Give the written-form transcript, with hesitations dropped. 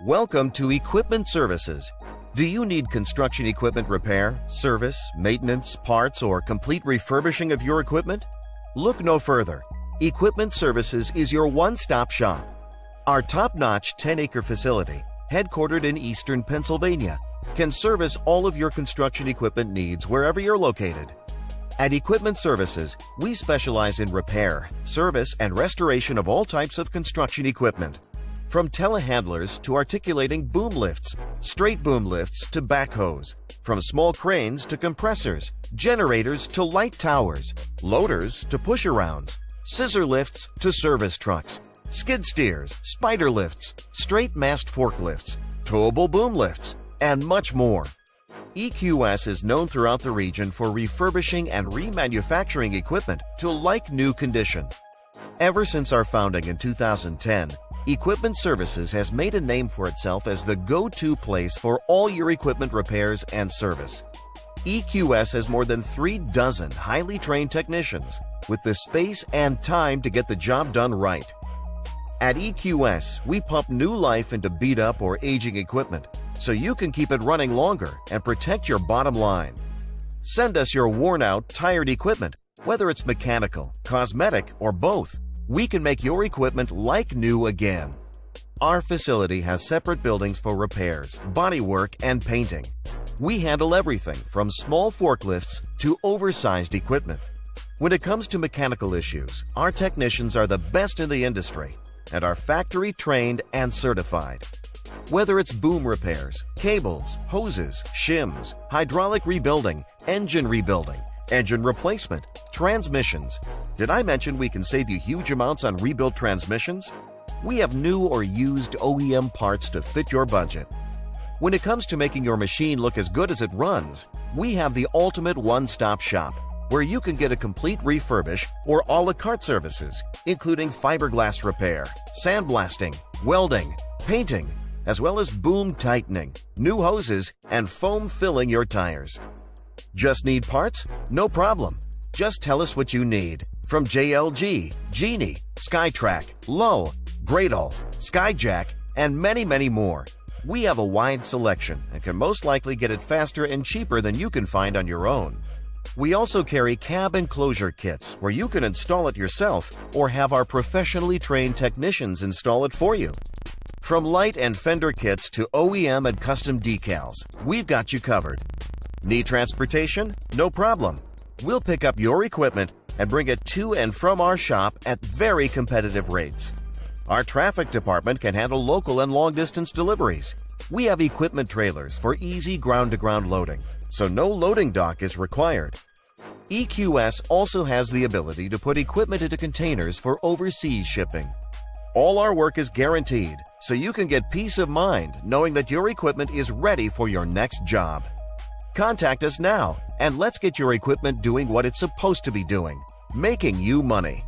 Welcome to Equipment Services. Do you need construction equipment repair, service, maintenance, parts, or complete refurbishing of your equipment? Look no further. Equipment Services is your one-stop shop. Our top-notch 10-acre facility, headquartered in eastern Pennsylvania, can service all of your construction equipment needs wherever you're located. At Equipment Services, we specialize in repair, service, and restoration of all types of construction equipment. From telehandlers to articulating boom lifts, straight boom lifts to backhoes, from small cranes to compressors, generators to light towers, loaders to push-arounds, scissor lifts to service trucks, skid steers, spider lifts, straight mast forklifts, towable boom lifts, and much more. EQS is known throughout the region for refurbishing and remanufacturing equipment to like-new condition. Ever since our founding in 2010, Equipment Services has made a name for itself as the go-to place for all your equipment repairs and service. EQS has more than 36 highly trained technicians with the space and time to get the job done right. At EQS, we pump new life into beat-up or aging equipment so you can keep it running longer and protect your bottom line. Send us your worn-out, tired equipment, whether it's mechanical, cosmetic, or both. We can make your equipment like new again. Our facility has separate buildings for repairs, bodywork, and painting. We handle everything from small forklifts to oversized equipment. When it comes to mechanical issues, our technicians are the best in the industry and are factory trained and certified. Whether it's boom repairs, cables, hoses, shims, hydraulic rebuilding, engine replacement, transmissions. Did I mention we can save you huge amounts on rebuilt transmissions? We have new or used OEM parts to fit your budget. When it comes to making your machine look as good as it runs, we have the ultimate one-stop shop where you can get a complete refurbish or a la carte services, including fiberglass repair, sandblasting, welding, painting, as well as boom tightening, new hoses, and foam filling your tires. Just need parts? No problem. Just tell us what you need. From JLG, Genie, SkyTrack, Lull, Gradle, Skyjack, and many more. We have a wide selection and can most likely get it faster and cheaper than you can find on your own. We also carry cab enclosure kits where you can install it yourself or have our professionally trained technicians install it for you. From light and fender kits to OEM and custom decals, we've got you covered. Need transportation? No problem. We'll pick up your equipment and bring it to and from our shop at very competitive rates. Our traffic department can handle local and long-distance deliveries. We have equipment trailers for easy ground-to-ground loading, so no loading dock is required. EQS also has the ability to put equipment into containers for overseas shipping. All our work is guaranteed, so you can get peace of mind knowing that your equipment is ready for your next job. Contact us now and let's get your equipment doing what it's supposed to be doing, making you money.